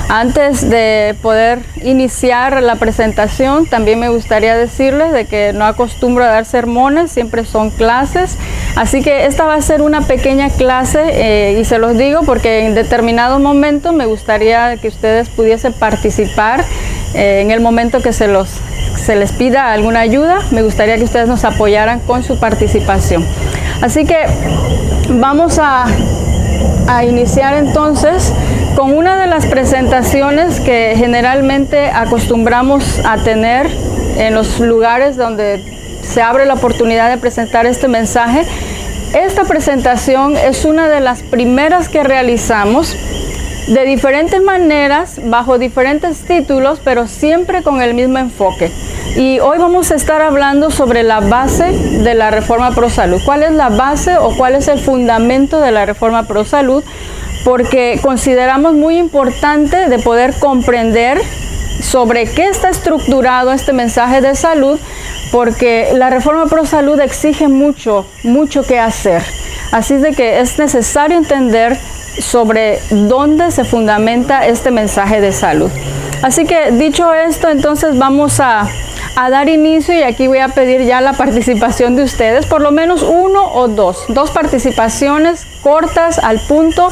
Antes de poder iniciar la presentación, también me gustaría decirles de que no acostumbro a dar sermones, siempre son clases. Así que esta va a ser una pequeña clase y se los digo porque en determinados momentos me gustaría que ustedes pudiesen participar en el momento que se les pida alguna ayuda. Me gustaría que ustedes nos apoyaran con su participación. Así que vamos a iniciar entonces con una de las presentaciones que generalmente acostumbramos a tener en los lugares donde se abre la oportunidad de presentar este mensaje. Esta presentación es una de las primeras que realizamos de diferentes maneras, bajo diferentes títulos, pero siempre con el mismo enfoque. Y hoy vamos a estar hablando sobre la base de la Reforma Pro Salud. ¿Cuál es la base o cuál es el fundamento de la Reforma Pro Salud? Porque consideramos muy importante de poder comprender sobre qué está estructurado este mensaje de salud, porque la Reforma Pro Salud exige mucho que hacer. Así de que es necesario entender sobre dónde se fundamenta este mensaje de salud. Así que dicho esto, entonces vamos a dar inicio, y aquí voy a pedir ya la participación de ustedes, por lo menos uno o dos participaciones cortas al punto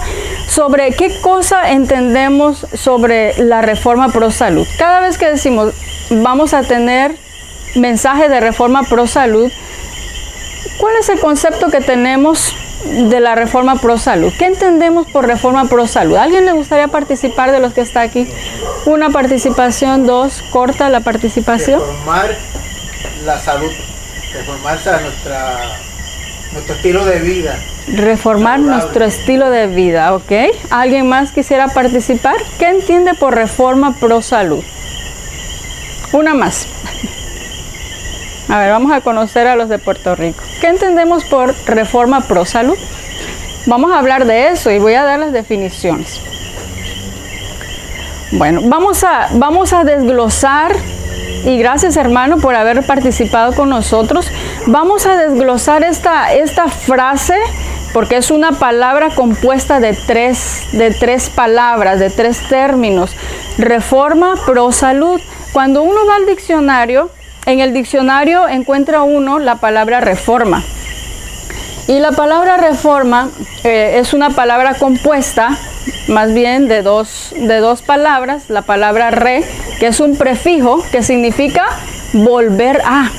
sobre qué cosa entendemos sobre la Reforma Pro Salud. Cada vez que decimos vamos a tener mensaje de Reforma Pro Salud, ¿cuál es el concepto que tenemos de la Reforma Pro Salud? ¿Qué entendemos por Reforma Pro Salud? ¿A alguien le gustaría participar de los que está aquí? Una participación, dos, corta la participación. Reformar la salud, reformar nuestro estilo de vida. Reformar nuestro estilo de vida, ¿ok? ¿Alguien más quisiera participar? ¿Qué entiende por Reforma Pro Salud? Una más. A ver, vamos a conocer a los de Puerto Rico. ¿Qué entendemos por Reforma Pro Salud? Vamos a hablar de eso y voy a dar las definiciones. Bueno, vamos a desglosar, y gracias hermano por haber participado con nosotros. Vamos a desglosar esta frase, porque es una palabra compuesta de tres palabras, de tres términos. Reforma Pro Salud. Cuando uno va al diccionario, en el diccionario encuentra uno la palabra reforma. Y la palabra reforma es una palabra compuesta, más bien de dos palabras. La palabra re, que es un prefijo que significa volver a,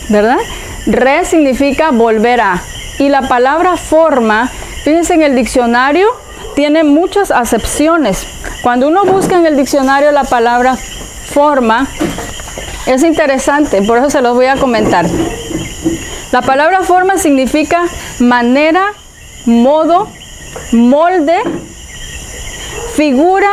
¿verdad? Re significa volver a. Y la palabra forma, fíjense, en el diccionario tiene muchas acepciones. Cuando uno busca en el diccionario la palabra forma, es interesante, por eso se los voy a comentar. La palabra forma significa manera, modo, molde, figura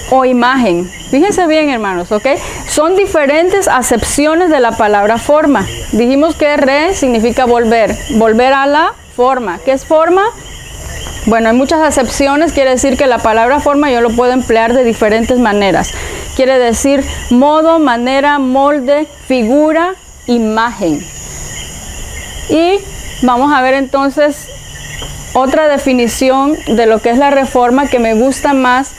o imagen. Fíjense bien, hermanos, ¿ok? Son diferentes acepciones de la palabra forma. Dijimos que re significa volver a la forma. ¿Qué es forma? Bueno, hay muchas acepciones. Quiere decir que la palabra forma yo lo puedo emplear de diferentes maneras. Quiere decir modo, manera, molde, figura, imagen. Y vamos a ver entonces otra definición de lo que es la reforma que me gusta más.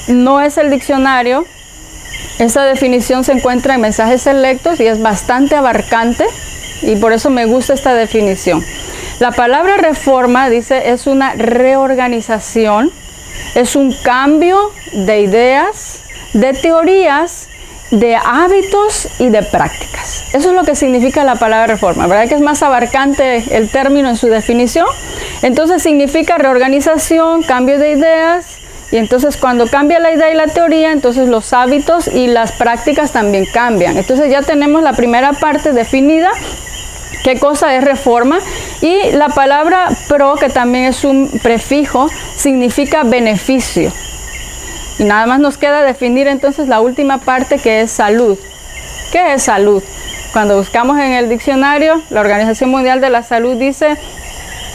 No es el diccionario. Esta definición se encuentra en Mensajes Selectos y es bastante abarcante, y por eso me gusta esta definición. La palabra reforma, dice, es una reorganización, es un cambio de ideas, de teorías, de hábitos y de prácticas. Eso es lo que significa la palabra reforma, ¿verdad? Que es más abarcante el término en su definición. Entonces significa reorganización, cambio de ideas, y entonces cuando cambia la idea y la teoría, entonces los hábitos y las prácticas también cambian. Entonces ya tenemos la primera parte definida. ¿Qué cosa es reforma? Y la palabra pro, que también es un prefijo, significa beneficio. Y nada más nos queda definir entonces la última parte, que es salud. ¿Qué es salud? Cuando buscamos en el diccionario, la Organización Mundial de la Salud dice: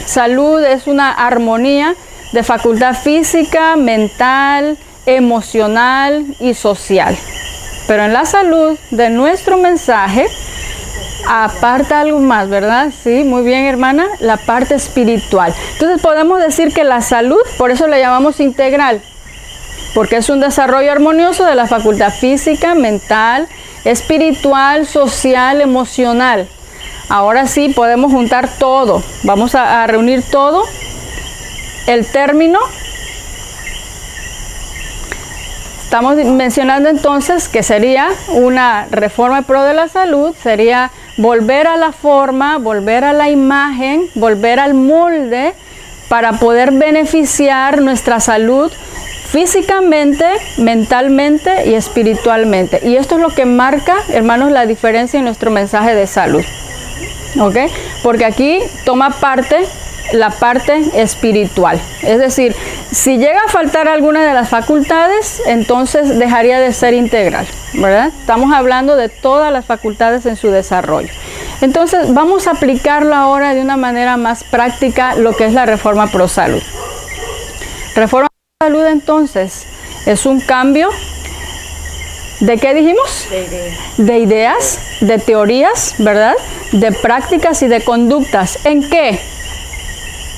salud es una armonía de facultad física, mental, emocional y social. Pero en la salud de nuestro mensaje aparta algo más, ¿verdad? Sí, muy bien, hermana, la parte espiritual. Entonces podemos decir que la salud, por eso la llamamos integral. porque es un desarrollo armonioso de la facultad física, mental, espiritual, social, emocional. Ahora sí podemos juntar todo, vamos a reunir todo. El término, estamos mencionando entonces que sería una reforma en pro de la salud, sería volver a la forma, volver a la imagen, volver al molde para poder beneficiar nuestra salud físicamente, mentalmente y espiritualmente. Y esto es lo que marca, hermanos, la diferencia en nuestro mensaje de salud. ¿Ok? Porque aquí toma parte la parte espiritual. Es decir, si llega a faltar alguna de las facultades, entonces dejaría de ser integral, ¿verdad? Estamos hablando de todas las facultades en su desarrollo. Entonces, vamos a aplicarlo ahora de una manera más práctica, lo que es la reforma pro salud. Reforma pro salud, entonces, es un cambio ¿de qué dijimos? De ideas, de teorías, ¿verdad? De prácticas y de conductas. ¿En qué?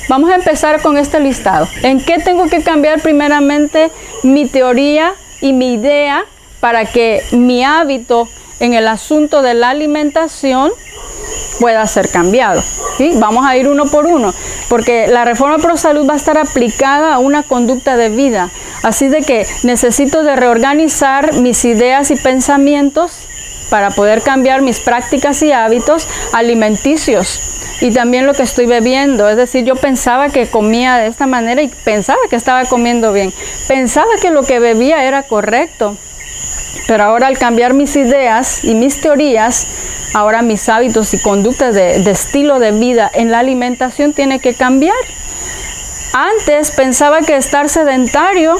Vamos a empezar con este listado. ¿En qué tengo que cambiar primeramente mi teoría y mi idea para que mi hábito en el asunto de la alimentación pueda ser cambiado? ¿Sí? Vamos a ir uno por uno, porque la reforma pro salud va a estar aplicada a una conducta de vida. Así de que necesito de reorganizar mis ideas y pensamientos para poder cambiar mis prácticas y hábitos alimenticios. Y también lo que estoy bebiendo, es decir, yo pensaba que comía de esta manera y pensaba que estaba comiendo bien. Pensaba que lo que bebía era correcto, pero ahora al cambiar mis ideas y mis teorías, ahora mis hábitos y conductas de estilo de vida en la alimentación tiene que cambiar. Antes pensaba que estar sedentario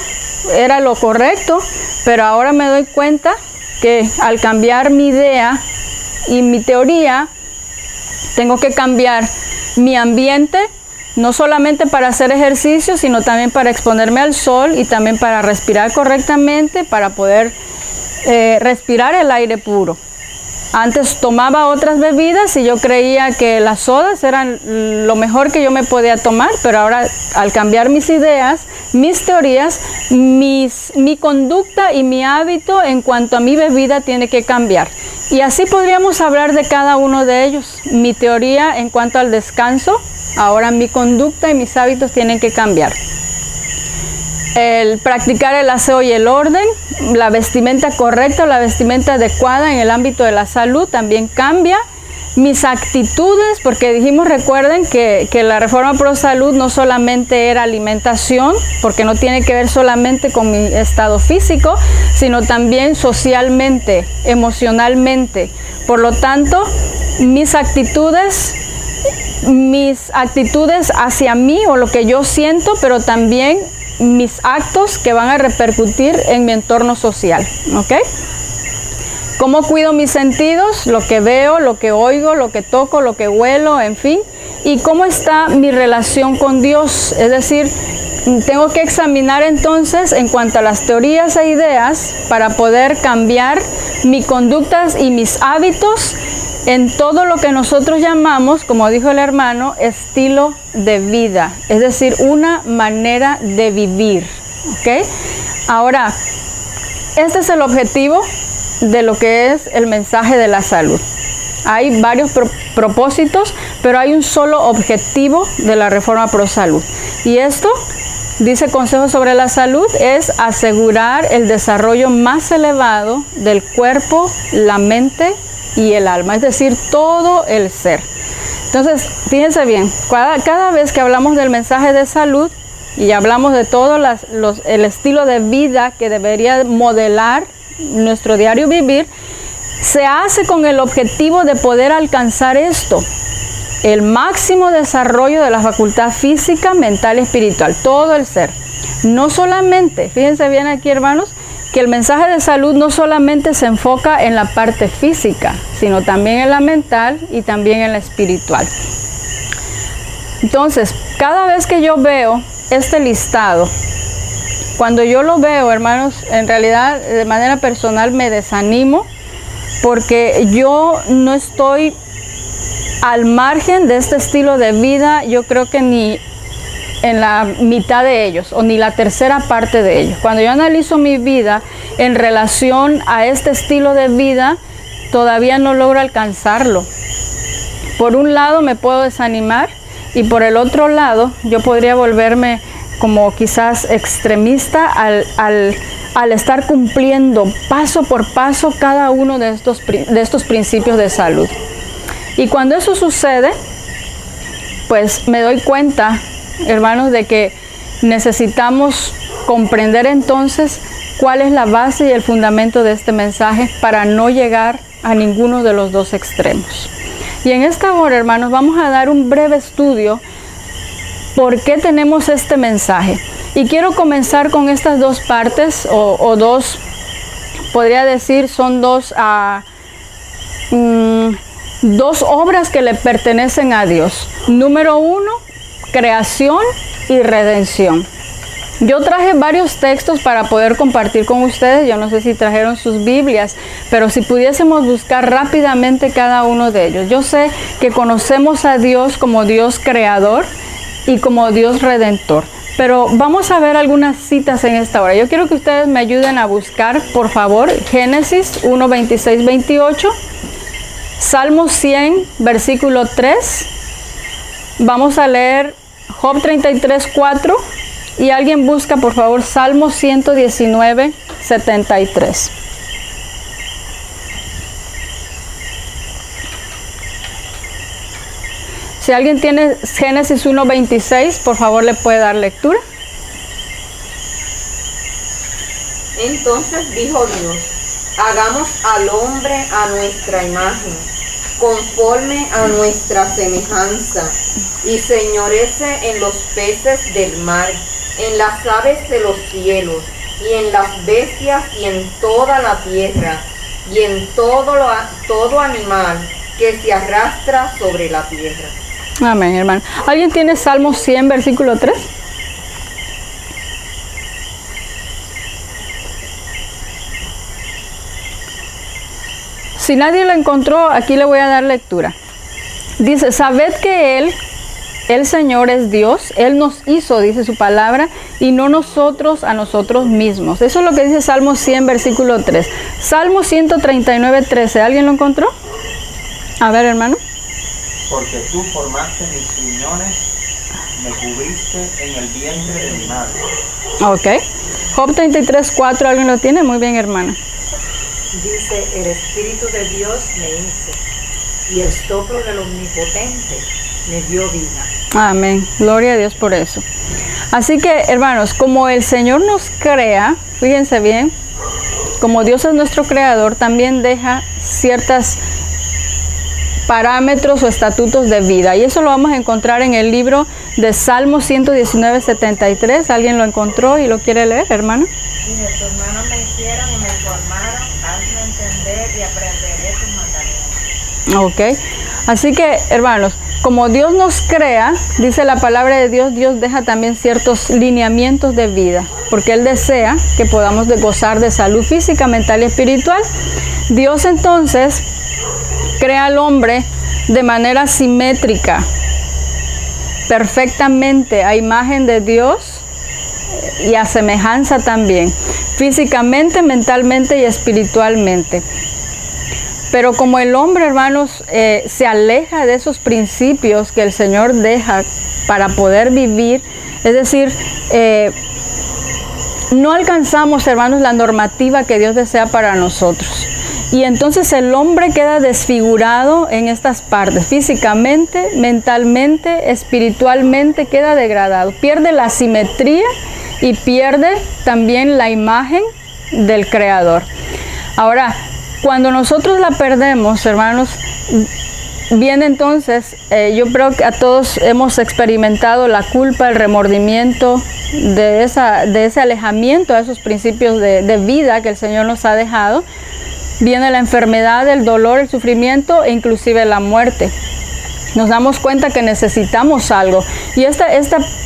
era lo correcto, pero ahora me doy cuenta que al cambiar mi idea y mi teoría, tengo que cambiar mi ambiente, no solamente para hacer ejercicio, sino también para exponerme al sol y también para respirar correctamente, para poder respirar el aire puro. Antes tomaba otras bebidas y yo creía que las sodas eran lo mejor que yo me podía tomar, pero ahora al cambiar mis ideas, mis teorías, mi conducta y mi hábito en cuanto a mi bebida tiene que cambiar. Y así podríamos hablar de cada uno de ellos. Mi teoría en cuanto al descanso, ahora mi conducta y mis hábitos tienen que cambiar. El practicar el aseo y el orden, la vestimenta correcta o la vestimenta adecuada en el ámbito de la salud también cambia. Mis actitudes, porque dijimos, recuerden que la reforma pro salud no solamente era alimentación, porque no tiene que ver solamente con mi estado físico, sino también socialmente, emocionalmente. Por lo tanto, mis actitudes hacia mí o lo que yo siento, pero también mis actos que van a repercutir en mi entorno social, ¿ok? ¿Cómo cuido mis sentidos? Lo que veo, lo que oigo, lo que toco, lo que huelo, en fin. ¿Y cómo está mi relación con Dios? Es decir, tengo que examinar entonces en cuanto a las teorías e ideas para poder cambiar mis conductas y mis hábitos en todo lo que nosotros llamamos, como dijo el hermano, estilo de vida. Es decir, una manera de vivir, ¿ok? Ahora, este es el objetivo de lo que es el mensaje de la salud. Hay varios propósitos, pero hay un solo objetivo de la reforma pro salud. Y esto, dice Consejo sobre la Salud, es asegurar el desarrollo más elevado del cuerpo, la mente y el alma, es decir, todo el ser. Entonces, fíjense bien, cada vez que hablamos del mensaje de salud y hablamos de todo el estilo de vida que debería modelar nuestro diario vivir, se hace con el objetivo de poder alcanzar esto, el máximo desarrollo de la facultad física, mental y espiritual, todo el ser. No solamente, fíjense bien aquí, hermanos, que el mensaje de salud no solamente se enfoca en la parte física, sino también en la mental y también en la espiritual. Entonces, cada vez que yo veo este listado, cuando yo lo veo, hermanos, en realidad de manera personal me desanimo porque yo no estoy al margen de este estilo de vida. Yo creo que ni en la mitad de ellos o ni la tercera parte de ellos. Cuando yo analizo mi vida en relación a este estilo de vida, todavía no logro alcanzarlo. Por un lado me puedo desanimar y por el otro lado yo podría volverme como quizás extremista al estar cumpliendo paso por paso cada uno de estos principios de salud. Y cuando eso sucede, pues me doy cuenta, hermanos, de que necesitamos comprender entonces cuál es la base y el fundamento de este mensaje para no llegar a ninguno de los dos extremos. Y en esta hora, hermanos, vamos a dar un breve estudio por qué tenemos este mensaje. Y quiero comenzar con estas dos partes, o dos, podría decir, son dos obras que le pertenecen a Dios. Número uno, creación y redención. Yo traje varios textos para poder compartir con ustedes. Yo no sé si trajeron sus Biblias, pero si pudiésemos buscar rápidamente cada uno de ellos. Yo sé que conocemos a Dios como Dios creador y como Dios redentor, pero vamos a ver algunas citas en esta hora. Yo quiero que ustedes me ayuden a buscar, por favor, Génesis 1, 26, 28, Salmo 100, versículo 3. Vamos a leer Job 33, 4. Y alguien busca, por favor, Salmo 119, 73. Si alguien tiene Génesis 1, 26, por favor, le puede dar lectura. Entonces dijo Dios: hagamos al hombre a nuestra imagen, conforme a nuestra semejanza, y señorece en los peces del mar, en las aves de los cielos, y en las bestias, y en toda la tierra, y en todo animal que se arrastra sobre la tierra. Amén, hermano. ¿Alguien tiene Salmo 100, versículo 3? Si nadie lo encontró, aquí le voy a dar lectura. Dice: sabed que el Señor es Dios, Él nos hizo, dice su palabra, y no nosotros a nosotros mismos. Eso es lo que dice Salmo 100, versículo 3. Salmo 139, 13. ¿Alguien lo encontró? A ver, hermano. Porque tú formaste mis riñones, me cubriste en el vientre de mi madre. Ok. Job 33, 4. ¿Alguien lo tiene? Muy bien, hermano. Dice: el Espíritu de Dios me hizo, y el soplo del Omnipotente me dio vida. Amén. Gloria a Dios por eso. Así que, hermanos, como el Señor nos crea, fíjense bien, como Dios es nuestro creador, también deja ciertos parámetros o estatutos de vida. Y eso lo vamos a encontrar en el libro de Salmo 119, 73. ¿Alguien lo encontró y lo quiere leer, hermano? Y de tus manos me hicieron y me formaron, hazme entender y aprenderé tus mandamientos. Ok. Así que, hermanos, como Dios nos crea, dice la palabra de Dios, Dios deja también ciertos lineamientos de vida, porque Él desea que podamos gozar de salud física, mental y espiritual. Dios entonces crea al hombre de manera simétrica, perfectamente, a imagen de Dios y a semejanza también, físicamente, mentalmente y espiritualmente. Pero como el hombre, hermanos, se aleja de esos principios que el Señor deja para poder vivir, es decir, no alcanzamos, hermanos, la normativa que Dios desea para nosotros. Y entonces el hombre queda desfigurado en estas partes, físicamente, mentalmente, espiritualmente, queda degradado, pierde la simetría y pierde también la imagen del Creador. Ahora, cuando nosotros la perdemos, hermanos, viene entonces, yo creo que a todos hemos experimentado la culpa, el remordimiento de ese alejamiento de esos principios de vida que el Señor nos ha dejado. Viene la enfermedad, el dolor, el sufrimiento e inclusive la muerte. Nos damos cuenta que necesitamos algo. Y este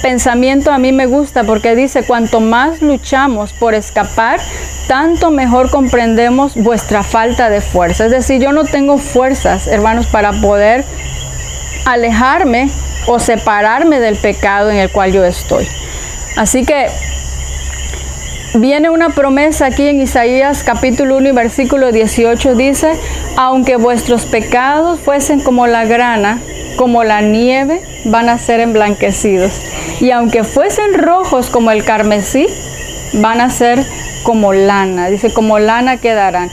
pensamiento a mí me gusta porque dice: cuanto más luchamos por escapar, tanto mejor comprendemos vuestra falta de fuerza. Es decir, yo no tengo fuerzas, hermanos, para poder alejarme o separarme del pecado en el cual yo estoy. Así que viene una promesa aquí en Isaías capítulo 1 y versículo 18, dice: aunque vuestros pecados fuesen como la grana, como la nieve, van a ser emblanquecidos. Y aunque fuesen rojos como el carmesí, van a ser como lana. Dice, como lana quedarán.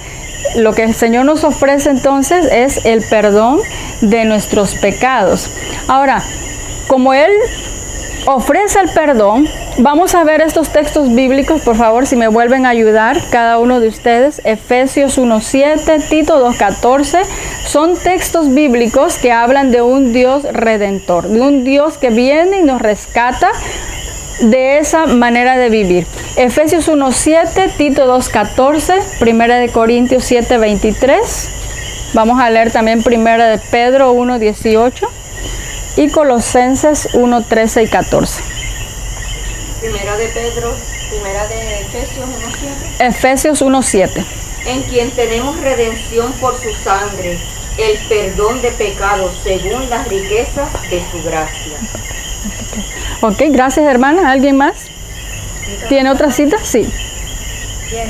Lo que el Señor nos ofrece entonces es el perdón de nuestros pecados. Ahora, como Él ofrece el perdón, vamos a ver estos textos bíblicos, por favor, si me vuelven a ayudar cada uno de ustedes. Efesios 1:7, Tito 2:14, son textos bíblicos que hablan de un Dios redentor, de un Dios que viene y nos rescata de esa manera de vivir. Efesios 1:7, Tito 2:14, Primera de Corintios 7:23, vamos a leer también Primera de Pedro 1:18 y Colosenses 1:13 y 14. Primera de Efesios 1:7. Efesios 1:7. En quien tenemos redención por su sangre, el perdón de pecados según las riquezas de su gracia. Ok, gracias hermana. ¿Alguien más? ¿Tiene otra cita? Sí. Quien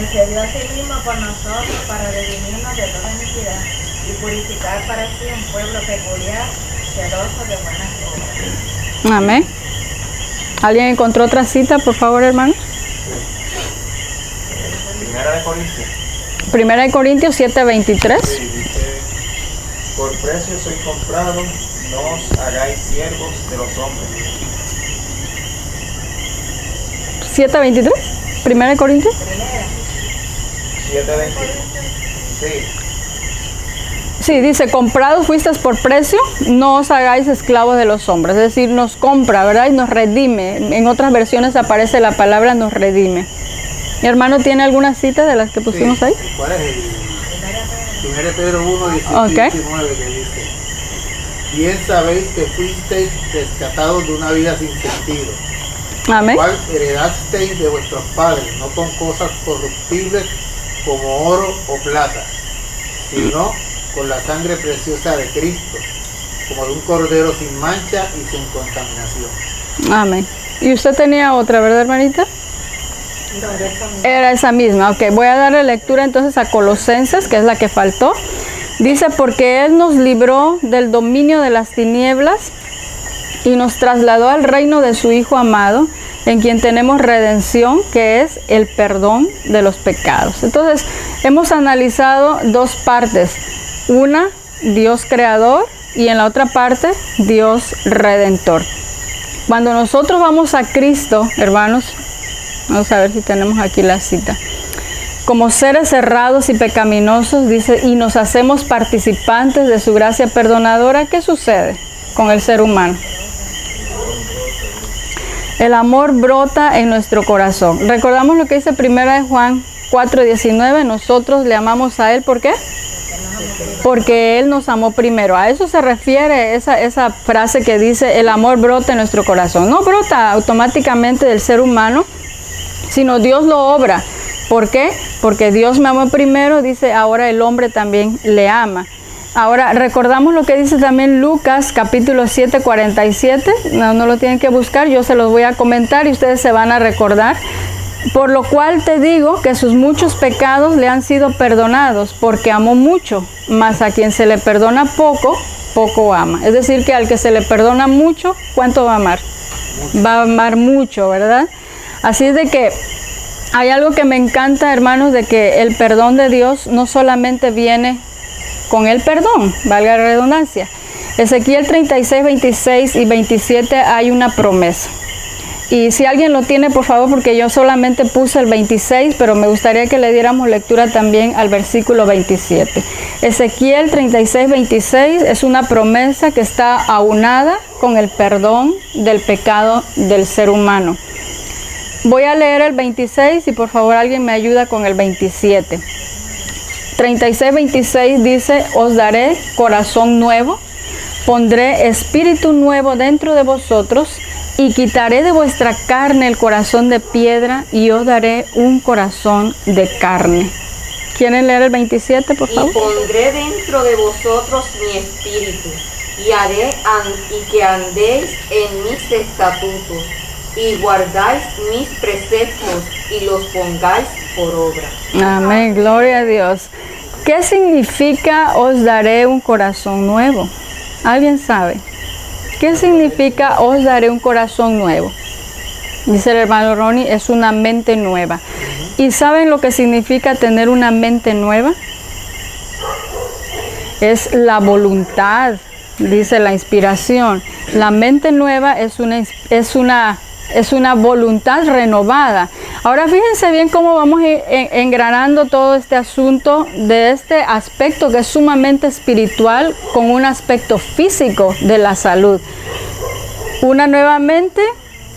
se dio a sí mismo por nosotros para redimirnos de toda iniquidad y purificar para sí un pueblo peculiar, celoso de buenas obras. Amén. ¿Alguien encontró otra cita, por favor, hermano? Primera de Corintios. Primera de Corintios 7:23. Sí, dice: por precio soy comprado, no os hagáis siervos de los hombres. 7:23. Primera de Corintios. 7:23. Sí. Sí, dice, comprados fuisteis por precio, no os hagáis esclavos de los hombres. Es decir, nos compra, ¿verdad? Y nos redime. En otras versiones aparece la palabra nos redime. ¿Mi hermano tiene alguna cita de las que pusimos Sí. ahí? ¿Cuál es el? 1 Pedro 1, 18 Ok. y 19, que dice: bien sabéis que fuisteis rescatados de una vida sin sentido, Amén. cual heredasteis de vuestros padres, no con cosas corruptibles como oro o plata, sino con la sangre preciosa de Cristo, como de un cordero sin mancha y sin contaminación. Amén. Y usted tenía otra, ¿verdad, hermanita? Era esa misma. Ok, voy a darle lectura entonces a Colosenses, que es la que faltó. Dice, porque Él nos libró del dominio de las tinieblas y nos trasladó al reino de su Hijo amado, en quien tenemos redención, que es el perdón de los pecados. Entonces, hemos analizado dos partes. Una, Dios creador, y en la otra parte, Dios redentor. Cuando nosotros vamos a Cristo, hermanos, vamos a ver si tenemos aquí la cita. Como seres cerrados y pecaminosos, dice, y nos hacemos participantes de su gracia perdonadora, ¿qué sucede con el ser humano? El amor brota en nuestro corazón. Recordamos lo que dice 1 Juan 4:19, nosotros le amamos a Él, ¿por qué? Porque Él nos amó primero. A eso se refiere esa frase que dice, el amor brota en nuestro corazón. No brota automáticamente del ser humano, sino Dios lo obra. ¿Por qué? Porque Dios me amó primero, dice, ahora el hombre también le ama. Ahora, recordamos lo que dice también Lucas, capítulo 7:47. No lo tienen que buscar, yo se los voy a comentar y ustedes se van a recordar. Por lo cual te digo que sus muchos pecados le han sido perdonados, porque amó mucho, mas a quien se le perdona poco, poco ama. Es decir, que al que se le perdona mucho, ¿cuánto va a amar? Va a amar mucho, ¿verdad? Así es de que hay algo que me encanta, hermanos, de que el perdón de Dios no solamente viene con el perdón, valga la redundancia. Ezequiel 36, 26 y 27 hay una promesa. Y si alguien lo tiene, por favor, porque yo solamente puse el 26, pero me gustaría que le diéramos lectura también al versículo 27. Ezequiel 36, 26 es una promesa que está aunada con el perdón del pecado del ser humano. Voy a leer el 26 y por favor alguien me ayuda con el 27. 36, 26 dice, os daré corazón nuevo, pondré espíritu nuevo dentro de vosotros y quitaré de vuestra carne el corazón de piedra y os daré un corazón de carne. ¿Quieren leer el 27, por favor? Y pondré dentro de vosotros mi espíritu y que andéis en mis estatutos y guardáis mis preceptos y los pongáis por obra. Amén, gloria a Dios. ¿Qué significa os daré un corazón nuevo? ¿Alguien sabe? ¿Qué significa os daré un corazón nuevo? Dice el hermano Ronnie, es una mente nueva. ¿Y saben lo que significa tener una mente nueva? Es la voluntad, dice la inspiración. La mente nueva es una voluntad renovada. Ahora fíjense bien cómo vamos a ir engranando todo este asunto de este aspecto que es sumamente espiritual con un aspecto físico de la salud. Una nueva mente,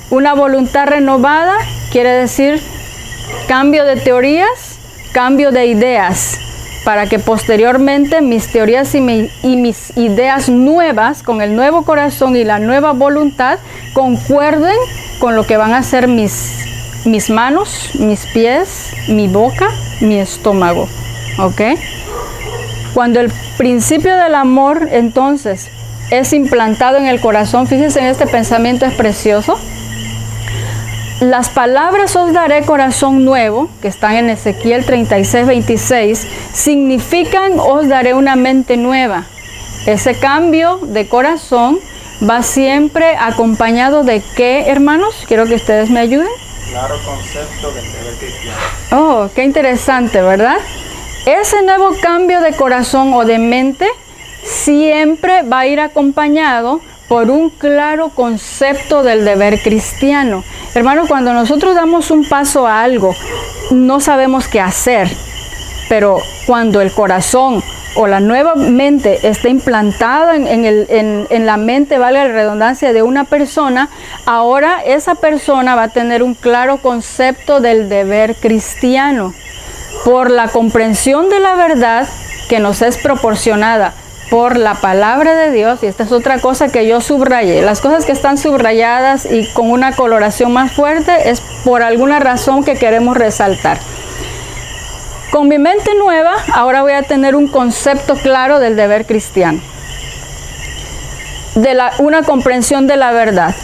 una voluntad renovada, quiere decir cambio de teorías, cambio de ideas, para que posteriormente mis teorías y mis ideas nuevas, con el nuevo corazón y la nueva voluntad, concuerden con lo que van a ser mis manos, mis pies, mi boca, mi estómago. ¿Ok? Cuando el principio del amor, entonces, es implantado en el corazón, fíjense en este pensamiento, es precioso. Las palabras os daré corazón nuevo, que están en Ezequiel 36:26, significan os daré una mente nueva. Ese cambio de corazón va siempre acompañado de ¿qué, hermanos? Quiero que ustedes me ayuden. Claro concepto del deber cristiano. Oh, qué interesante, ¿verdad? Ese nuevo cambio de corazón o de mente siempre va a ir acompañado por un claro concepto del deber cristiano. Hermanos, cuando nosotros damos un paso a algo, no sabemos qué hacer, pero cuando el corazón o la nueva mente está implantada en la mente, vale la redundancia, de una persona, ahora esa persona va a tener un claro concepto del deber cristiano por la comprensión de la verdad que nos es proporcionada por la palabra de Dios. Y esta es otra cosa que yo subrayé. Las cosas que están subrayadas y con una coloración más fuerte es por alguna razón que queremos resaltar. Con mi mente nueva, ahora voy a tener un concepto claro del deber cristiano, una comprensión de la verdad,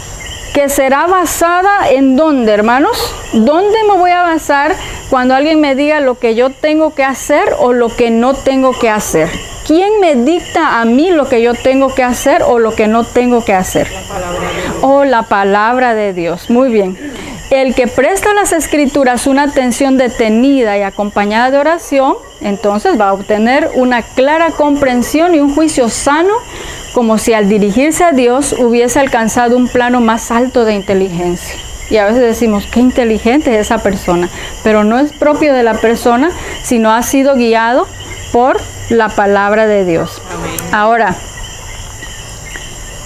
que será basada en ¿dónde, hermanos? ¿Dónde me voy a basar cuando alguien me diga lo que yo tengo que hacer o lo que no tengo que hacer? ¿Quién me dicta a mí lo que yo tengo que hacer o lo que no tengo que hacer? La palabra de Dios. Muy bien. El que presta a las escrituras una atención detenida y acompañada de oración, entonces va a obtener una clara comprensión y un juicio sano, como si al dirigirse a Dios hubiese alcanzado un plano más alto de inteligencia. Y a veces decimos, qué inteligente es esa persona, pero no es propio de la persona, sino ha sido guiado por la palabra de Dios. Amén. Ahora,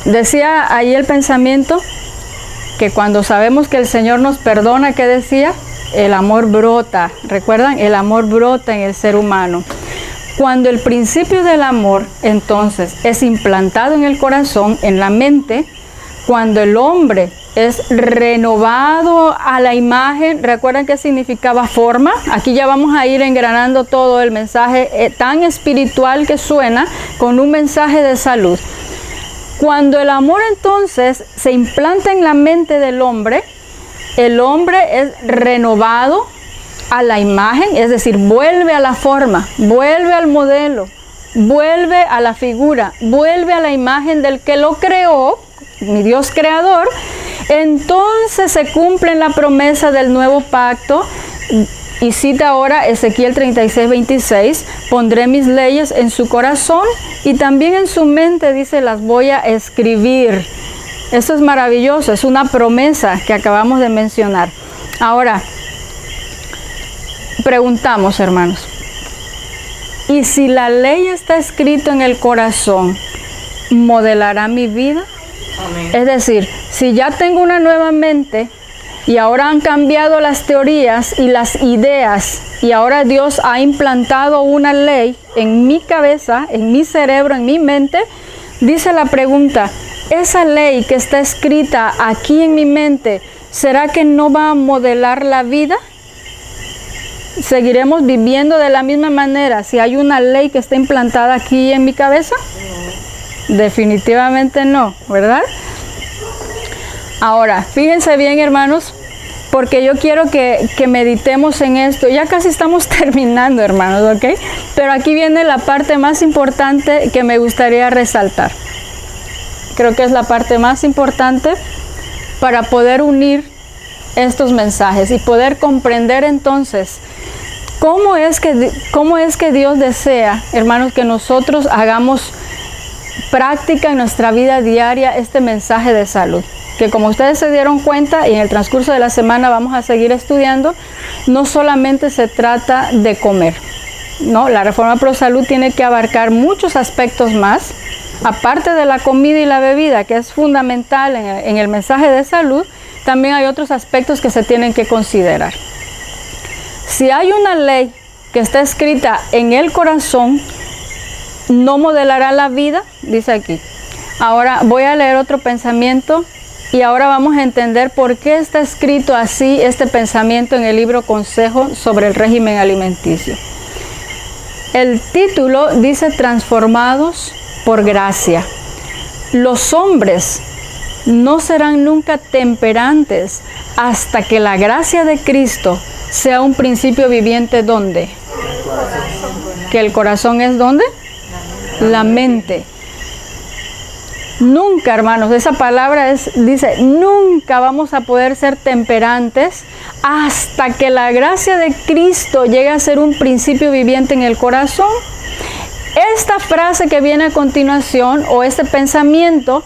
decía ahí el pensamiento que cuando sabemos que el Señor nos perdona, ¿qué decía? El amor brota. ¿Recuerdan? El amor brota en el ser humano. Cuando el principio del amor, entonces, es implantado en el corazón, en la mente, cuando el hombre es renovado a la imagen, ¿recuerdan qué significaba forma? Aquí ya vamos a ir engranando todo el mensaje tan espiritual que suena con un mensaje de salud. Cuando el amor entonces se implanta en la mente del hombre, el hombre es renovado a la imagen, es decir, vuelve a la forma, vuelve al modelo, vuelve a la figura, vuelve a la imagen del que lo creó, mi Dios creador. Entonces se cumple la promesa del nuevo pacto. Y cita ahora Ezequiel 36:26, pondré mis leyes en su corazón y también en su mente, dice, las voy a escribir. Esto es maravilloso, es una promesa que acabamos de mencionar. Ahora, preguntamos, hermanos, ¿y si la ley está escrita en el corazón, modelará mi vida? Amén. Es decir, si ya tengo una nueva mente, y ahora han cambiado las teorías y las ideas, y ahora Dios ha implantado una ley en mi cabeza, en mi cerebro, en mi mente, dice la pregunta, ¿esa ley que está escrita aquí en mi mente, será que no va a modelar la vida? ¿Seguiremos viviendo de la misma manera si hay una ley que está implantada aquí en mi cabeza? Definitivamente no, ¿verdad? Ahora, fíjense bien, hermanos, porque yo quiero que meditemos en esto. Ya casi estamos terminando, hermanos, ¿ok? Pero aquí viene la parte más importante que me gustaría resaltar. Creo que es la parte más importante para poder unir estos mensajes y poder comprender entonces cómo es que Dios desea, hermanos, que nosotros hagamos práctica en nuestra vida diaria este mensaje de salud. Que como ustedes se dieron cuenta y en el transcurso de la semana vamos a seguir estudiando, no solamente se trata de comer, ¿no? La Reforma Pro Salud tiene que abarcar muchos aspectos más, aparte de la comida y la bebida, que es fundamental en el mensaje de salud. También hay otros aspectos que se tienen que considerar. Si hay una ley que está escrita en el corazón, no modelará la vida, dice aquí. Ahora voy a leer otro pensamiento. Y ahora vamos a entender por qué está escrito así este pensamiento en el libro Consejo sobre el régimen alimenticio. El título dice transformados por gracia. Los hombres no serán nunca temperantes hasta que la gracia de Cristo sea un principio viviente. ¿Dónde? ¿Que el corazón es dónde? La mente. Nunca, hermanos, esa palabra dice, nunca vamos a poder ser temperantes hasta que la gracia de Cristo llegue a ser un principio viviente en el corazón. Esta frase que viene a continuación, o este pensamiento,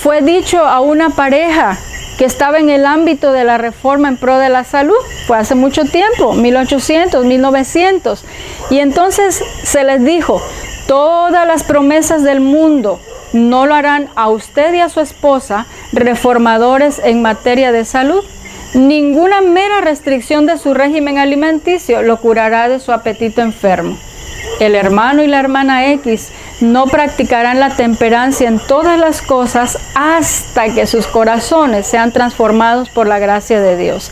fue dicho a una pareja que estaba en el ámbito de la reforma en pro de la salud. Fue hace mucho tiempo, 1800, 1900. Y entonces se les dijo, todas las promesas del mundo no lo harán a usted y a su esposa reformadores en materia de salud. Ninguna mera restricción de su régimen alimenticio lo curará de su apetito enfermo. El hermano y la hermana X no practicarán la temperancia en todas las cosas hasta que sus corazones sean transformados por la gracia de Dios.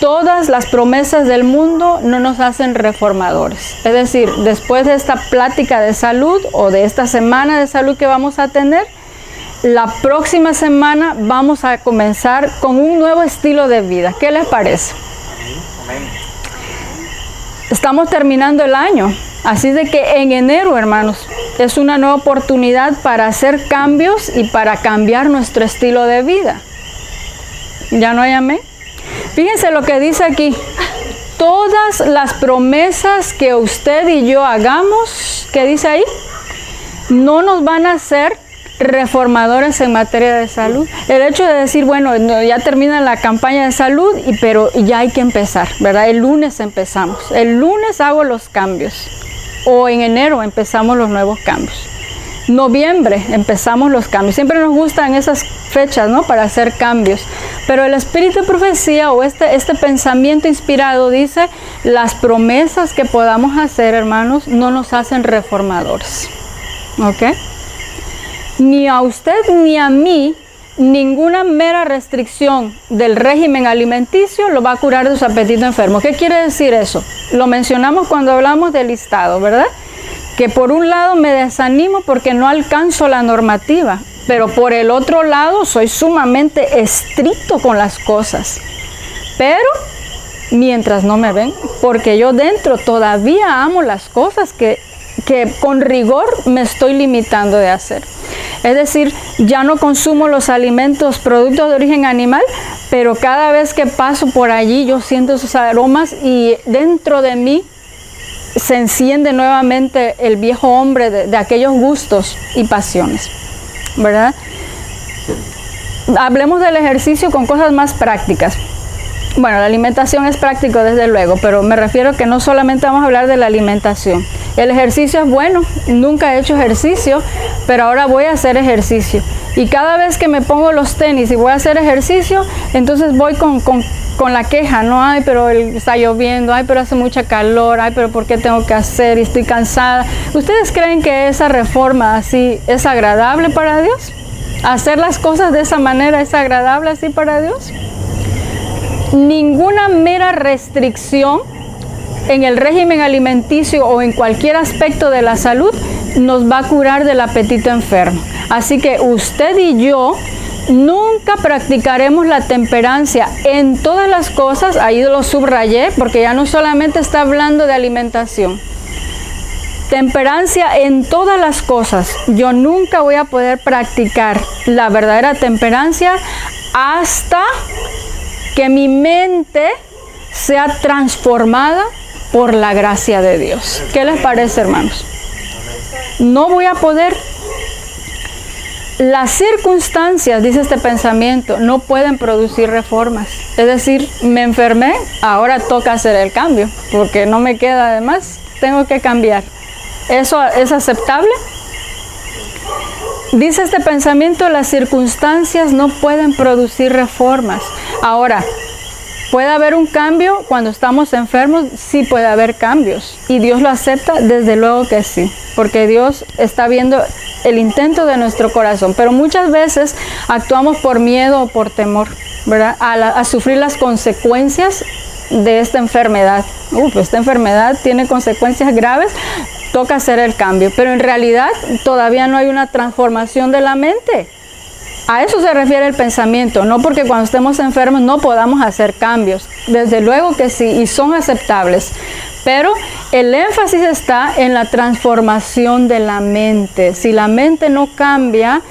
Todas las promesas del mundo no nos hacen reformadores. Es decir, después de esta plática de salud o de esta semana de salud que vamos a tener, la próxima semana vamos a comenzar con un nuevo estilo de vida. ¿Qué les parece? Amén. Estamos terminando el año, así de que en enero, hermanos, es una nueva oportunidad para hacer cambios y para cambiar nuestro estilo de vida. ¿Ya no hay amén? Fíjense lo que dice aquí. Todas las promesas que usted y yo hagamos, ¿qué dice ahí? No nos van a hacer reformadores en materia de salud. El hecho de decir, bueno, ya termina la campaña de salud, pero ya hay que empezar, ¿verdad? El lunes empezamos. El lunes hago los cambios. O en enero empezamos los nuevos cambios. Noviembre empezamos los cambios. Siempre nos gustan esas fechas, ¿no? Para hacer cambios. Pero el espíritu de profecía o este pensamiento inspirado dice, las promesas que podamos hacer, hermanos, no nos hacen reformadores. ¿Ok? Ni a usted ni a mí, ninguna mera restricción del régimen alimenticio lo va a curar de su apetito enfermo. ¿Qué quiere decir eso? Lo mencionamos cuando hablamos del listado, ¿verdad? Que por un lado me desanimo porque no alcanzo la normativa, pero por el otro lado soy sumamente estricto con las cosas. Pero mientras no me ven, porque yo dentro todavía amo las cosas que con rigor me estoy limitando de hacer. Es decir, ya no consumo los alimentos, productos de origen animal, pero cada vez que paso por allí yo siento esos aromas y dentro de mí se enciende nuevamente el viejo hombre de aquellos gustos y pasiones, ¿verdad? Hablemos del ejercicio con cosas más prácticas. Bueno, la alimentación es práctico desde luego, pero me refiero que no solamente vamos a hablar de la alimentación. El ejercicio es bueno, nunca he hecho ejercicio, pero ahora voy a hacer ejercicio. Y cada vez que me pongo los tenis y voy a hacer ejercicio, entonces voy con la queja, ¿no? Ay, pero está lloviendo, ay, pero hace mucha calor, ay, pero ¿por qué tengo que hacer? Y estoy cansada. ¿Ustedes creen que esa reforma así es agradable para Dios? ¿Hacer las cosas de esa manera es agradable así para Dios? Ninguna mera restricción en el régimen alimenticio o en cualquier aspecto de la salud nos va a curar del apetito enfermo. Así que usted y yo nunca practicaremos la temperancia en todas las cosas. Ahí lo subrayé porque ya no solamente está hablando de alimentación. Temperancia en todas las cosas. Yo nunca voy a poder practicar la verdadera temperancia hasta que mi mente sea transformada por la gracia de Dios. ¿Qué les parece, hermanos? No voy a poder. Las circunstancias, dice este pensamiento, no pueden producir reformas. Es decir, me enfermé, ahora toca hacer el cambio, porque no me queda de más, tengo que cambiar. ¿Eso es aceptable? Dice este pensamiento, las circunstancias no pueden producir reformas. Ahora, ¿puede haber un cambio cuando estamos enfermos? Sí puede haber cambios. ¿Y Dios lo acepta? Desde luego que sí. Porque Dios está viendo el intento de nuestro corazón. Pero muchas veces actuamos por miedo o por temor, ¿verdad? A sufrir las consecuencias de esta enfermedad. Esta enfermedad tiene consecuencias graves. Toca hacer el cambio. Pero en realidad todavía no hay una transformación de la mente. A eso se refiere el pensamiento, no porque cuando estemos enfermos no podamos hacer cambios. Desde luego que sí, y son aceptables. Pero el énfasis está en la transformación de la mente. Si la mente no cambia,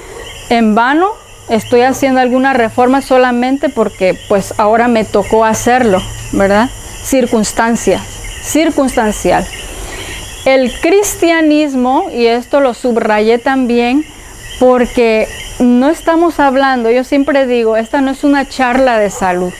en vano estoy haciendo alguna reforma solamente porque pues ahora me tocó hacerlo, ¿verdad? Circunstancial. El cristianismo, y esto lo subrayé también, porque no estamos hablando, yo siempre digo, esta no es una charla de salud,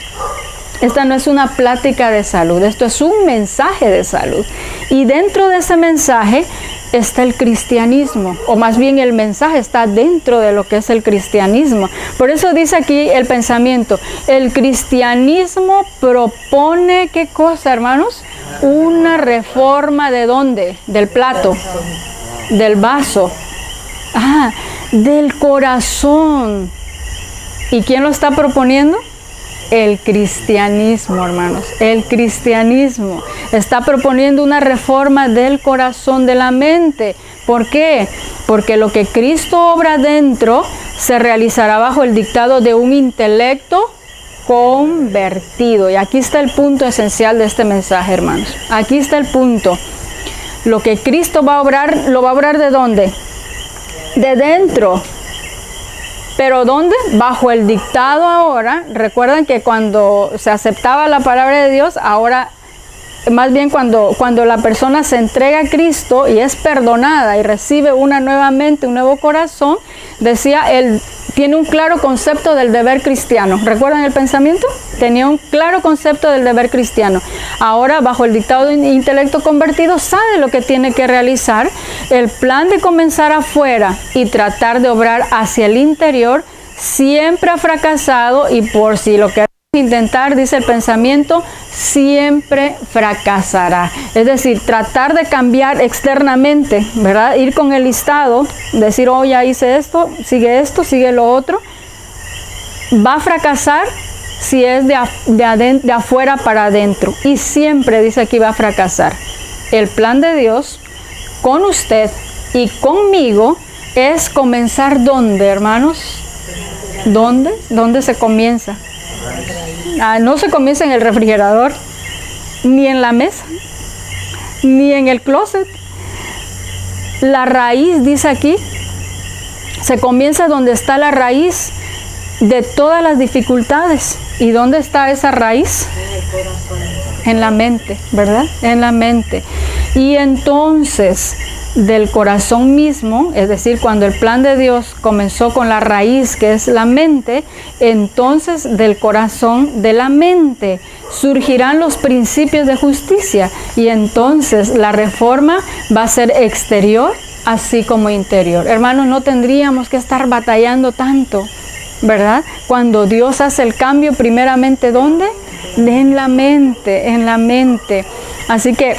esta no es una plática de salud, esto es un mensaje de salud. Y dentro de ese mensaje está el cristianismo, o más bien el mensaje está dentro de lo que es el cristianismo. Por eso dice aquí el pensamiento, el cristianismo propone, ¿qué cosa, hermanos? Una reforma ¿de dónde? Del plato, del vaso. Del corazón. ¿Y quién lo está proponiendo? El cristianismo, hermanos. El cristianismo está proponiendo una reforma del corazón, de la mente. ¿Por qué? Porque lo que Cristo obra dentro se realizará bajo el dictado de un intelecto convertido. Y aquí está el punto esencial de este mensaje, hermanos. Aquí está el punto. Lo que Cristo va a obrar, ¿lo va a obrar de dónde? De dentro. ¿Pero dónde? Bajo el dictado ahora. Recuerden que cuando se aceptaba la palabra de Dios, ahora, más bien cuando la persona se entrega a Cristo y es perdonada y recibe una nueva mente, un nuevo corazón, decía, él tiene un claro concepto del deber cristiano. ¿Recuerdan el pensamiento? Tenía un claro concepto del deber cristiano. Ahora, bajo el dictado de un intelecto convertido, sabe lo que tiene que realizar. El plan de comenzar afuera y tratar de obrar hacia el interior siempre ha fracasado, y por si lo que intentar, dice el pensamiento, siempre fracasará. Es decir, tratar de cambiar externamente, ¿verdad? Ir con el listado, decir, oh, ya hice esto, sigue lo otro, va a fracasar si es de afuera para adentro. Y siempre, dice aquí, va a fracasar. El plan de Dios con usted y conmigo es comenzar ¿dónde, hermanos? ¿Dónde? ¿Dónde se comienza? No se comienza en el refrigerador, ni en la mesa, ni en el closet. La raíz, dice aquí, se comienza donde está la raíz de todas las dificultades. ¿Y dónde está esa raíz? En la mente, ¿verdad? En la mente. Y entonces, del corazón mismo, es decir, cuando el plan de Dios comenzó con la raíz que es la mente, entonces del corazón de la mente surgirán los principios de justicia, y entonces la reforma va a ser exterior así como interior. Hermanos, no tendríamos que estar batallando tanto, ¿verdad? Cuando Dios hace el cambio, primeramente, ¿dónde? En la mente, en la mente. Así que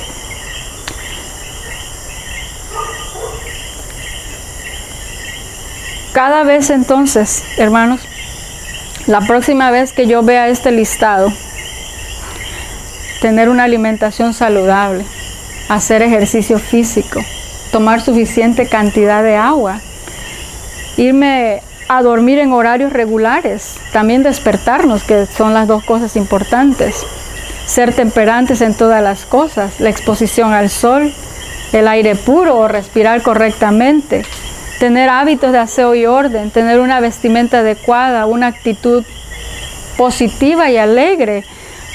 cada vez entonces, hermanos, la próxima vez que yo vea este listado, tener una alimentación saludable, hacer ejercicio físico, tomar suficiente cantidad de agua, irme a dormir en horarios regulares, también despertarnos, que son las dos cosas importantes. Ser temperantes en todas las cosas, la exposición al sol, el aire puro o respirar correctamente, tener hábitos de aseo y orden, tener una vestimenta adecuada, una actitud positiva y alegre,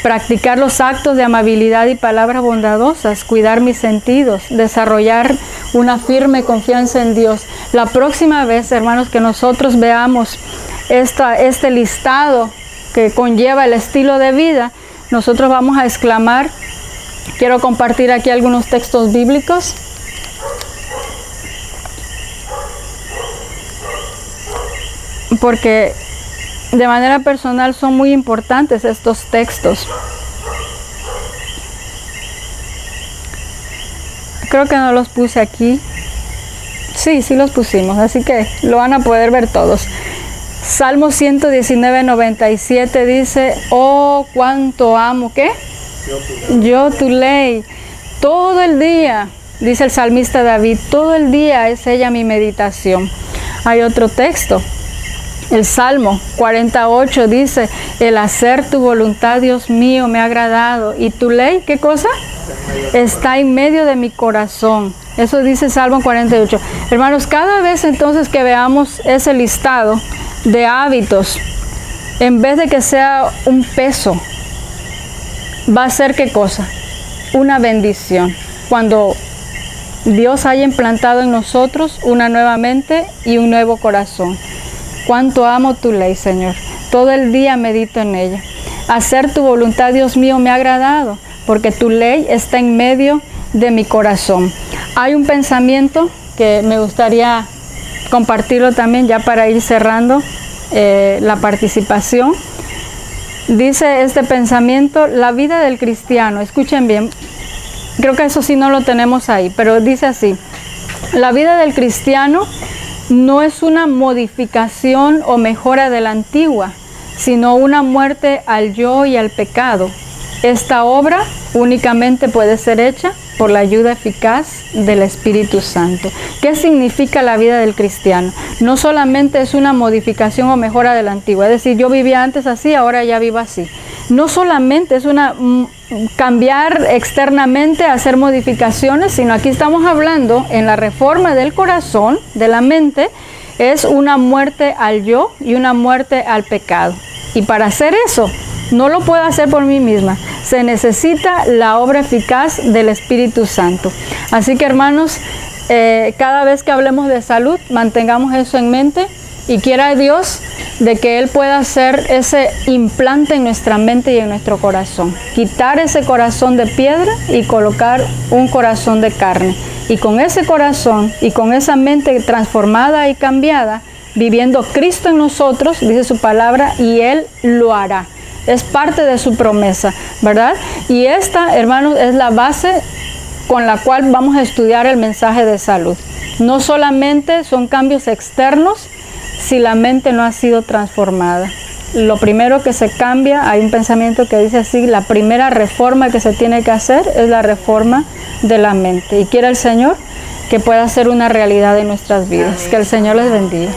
practicar los actos de amabilidad y palabras bondadosas, cuidar mis sentidos, desarrollar una firme confianza en Dios. La próxima vez, hermanos, que nosotros veamos este listado que conlleva el estilo de vida, nosotros vamos a exclamar, quiero compartir aquí algunos textos bíblicos. Porque de manera personal son muy importantes estos textos. Creo que no los puse aquí. Sí los pusimos, así que lo van a poder ver todos. Salmo 119, 97 dice, oh, cuánto amo, ¿qué? Yo tu ley. Todo el día, dice el salmista David, todo el día es ella mi meditación. Hay otro texto. El Salmo 48 dice, el hacer tu voluntad, Dios mío, me ha agradado. ¿Y tu ley, qué cosa? Está en medio de mi corazón. Eso dice Salmo 48. Hermanos, cada vez entonces que veamos ese listado de hábitos, en vez de que sea un peso, va a ser ¿qué cosa? Una bendición. Cuando Dios haya implantado en nosotros una nueva mente y un nuevo corazón. Cuánto amo tu ley, Señor. Todo el día medito en ella. Hacer tu voluntad, Dios mío, me ha agradado, porque tu ley está en medio de mi corazón. Hay un pensamiento que me gustaría compartirlo también, ya para ir cerrando la participación. Dice este pensamiento, la vida del cristiano, escuchen bien, creo que eso sí no lo tenemos ahí, pero dice así, la vida del cristiano no es una modificación o mejora de la antigua, sino una muerte al yo y al pecado. Esta obra únicamente puede ser hecha por la ayuda eficaz del Espíritu Santo. ¿Qué significa la vida del cristiano? No solamente es una modificación o mejora de la antigua, es decir, yo vivía antes así, ahora ya vivo así. No solamente es una cambiar externamente, hacer modificaciones, sino aquí estamos hablando en la reforma del corazón, de la mente, es una muerte al yo y una muerte al pecado. Y para hacer eso, no lo puedo hacer por mí misma. Se necesita la obra eficaz del Espíritu Santo. Así que, hermanos, cada vez que hablemos de salud, mantengamos eso en mente y quiera Dios de que Él pueda hacer ese implante en nuestra mente y en nuestro corazón. Quitar ese corazón de piedra y colocar un corazón de carne. Y con ese corazón y con esa mente transformada y cambiada, viviendo Cristo en nosotros, dice su palabra, y Él lo hará. Es parte de su promesa, ¿verdad? Y esta, hermanos, es la base con la cual vamos a estudiar el mensaje de salud. No solamente son cambios externos si la mente no ha sido transformada. Lo primero que se cambia, hay un pensamiento que dice así, la primera reforma que se tiene que hacer es la reforma de la mente. Y quiera el Señor que pueda ser una realidad en nuestras vidas. Que el Señor les bendiga.